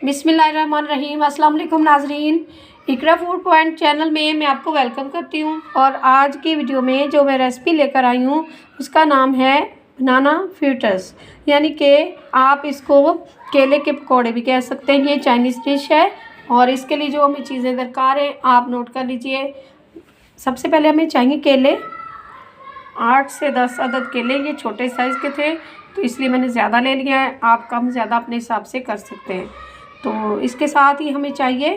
बिस्मिल्लाहिर्रहमानिर्रहीम। अस्सलाम वालेकुम नाजरीन, इकरा फूड पॉइंट चैनल में मैं आपको वेलकम करती हूँ। और आज की वीडियो में जो मैं रेसिपी लेकर आई हूँ उसका नाम है बनाना फ्रिटर्स, यानी कि आप इसको केले के पकौड़े भी कह सकते हैं। ये चाइनीज़ डिश है और इसके लिए जो हमें चीज़ें दरकार हैं आप नोट कर लीजिए। सबसे पहले हमें चाहिए केले, 8 से 10 अदद केले। ये छोटे साइज़ के थे तो इसलिए मैंने ज़्यादा ले लिया है, आप कम ज़्यादा अपने हिसाब से कर सकते हैं। तो इसके साथ ही हमें चाहिए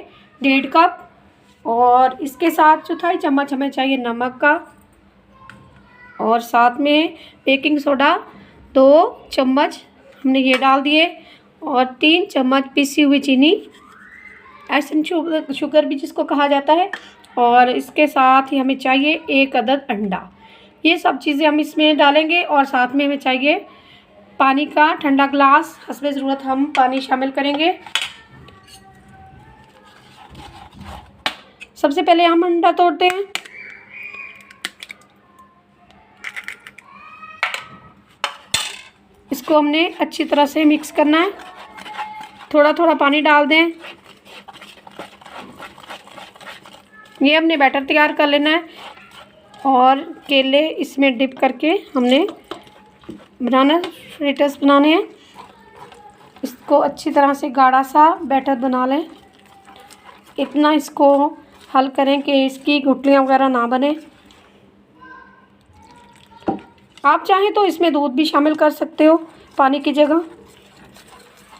1.5 कप और इसके साथ चौथाई चम्मच हमें चाहिए नमक का, और साथ में बेकिंग सोडा 2 चम्मच हमने ये डाल दिए, और 3 चम्मच पिसी हुई चीनी, एसेंशियल शुगर भी जिसको कहा जाता है। और इसके साथ ही हमें चाहिए 1 अदद अंडा। ये सब चीज़ें हम इसमें डालेंगे। और साथ में हमें चाहिए पानी का ठंडा ग्लास, हस्बे ज़रूरत हम पानी शामिल करेंगे। सबसे पहले हम अंडा तोड़ते हैं। इसको हमने अच्छी तरह से मिक्स करना है, थोड़ा थोड़ा पानी डाल दें। ये हमने बैटर तैयार कर लेना है और केले इसमें डिप करके हमने बनाना फ्रिटर्स बनाने हैं। इसको अच्छी तरह से गाढ़ा सा बैटर बना लें, इतना इसको हल करें कि इसकी गुठलियाँ वगैरह ना बने। आप चाहें तो इसमें दूध भी शामिल कर सकते हो पानी की जगह।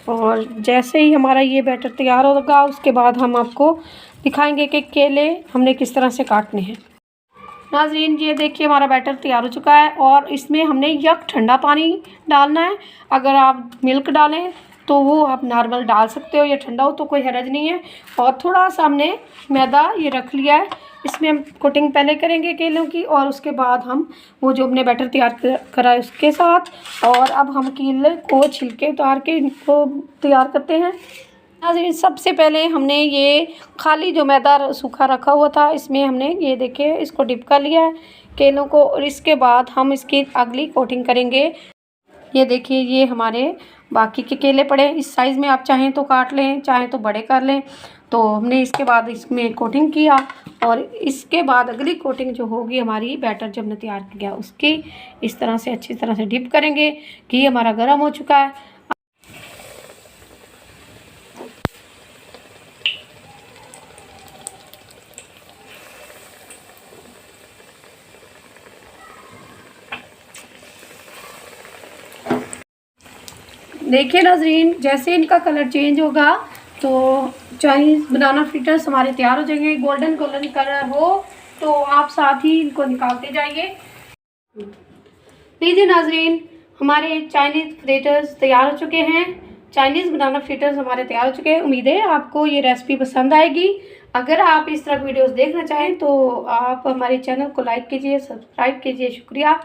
और जैसे ही हमारा ये बैटर तैयार होगा उसके बाद हम आपको दिखाएंगे कि केले हमने किस तरह से काटने हैं। नाजरीन, ये देखिए हमारा बैटर तैयार हो चुका है और इसमें हमने यक ठंडा पानी डालना है। अगर आप मिल्क डालें तो वो आप नॉर्मल डाल सकते हो, या ठंडा हो तो कोई हर्ज नहीं है। और थोड़ा सा हमने मैदा ये रख लिया है, इसमें हम कोटिंग पहले करेंगे केलों की और उसके बाद हम वो जो हमने बैटर तैयार करा है उसके साथ। और अब हम केले को छिलके उतार के इनको तैयार करते हैं। सबसे पहले हमने ये खाली जो मैदा सूखा रखा हुआ था इसमें हमने ये देखिए इसको डिप कर लिया है केलों को, और इसके बाद हम इसकी अगली कोटिंग करेंगे। ये देखिए ये हमारे बाकी के केले पड़े, इस साइज़ में आप चाहें तो काट लें, चाहें तो बड़े कर लें। तो हमने इसके बाद इसमें कोटिंग किया और इसके बाद अगली कोटिंग जो होगी हमारी बैटर जब हमने तैयार किया उसकी इस तरह से अच्छी तरह से डिप करेंगे कि हमारा गर्म हो चुका है। देखिए नाजरीन, जैसे इनका कलर चेंज होगा तो चाइनीज़ बनाना फ्रिटर्स हमारे तैयार हो जाएंगे। गोल्डन गोल्डन कलर हो तो आप साथ ही इनको निकालते जाइए। लीजिए नाजरीन, हमारे चाइनीज़ फ्रिटर्स तैयार हो चुके हैं। चाइनीज़ बनाना फ्रिटर्स हमारे तैयार हो चुके हैं। उम्मीद है आपको ये रेसिपी पसंद आएगी। अगर आप इस तरह वीडियोस देखना चाहें तो आप हमारे चैनल को लाइक कीजिए, सब्सक्राइब कीजिए। शुक्रिया।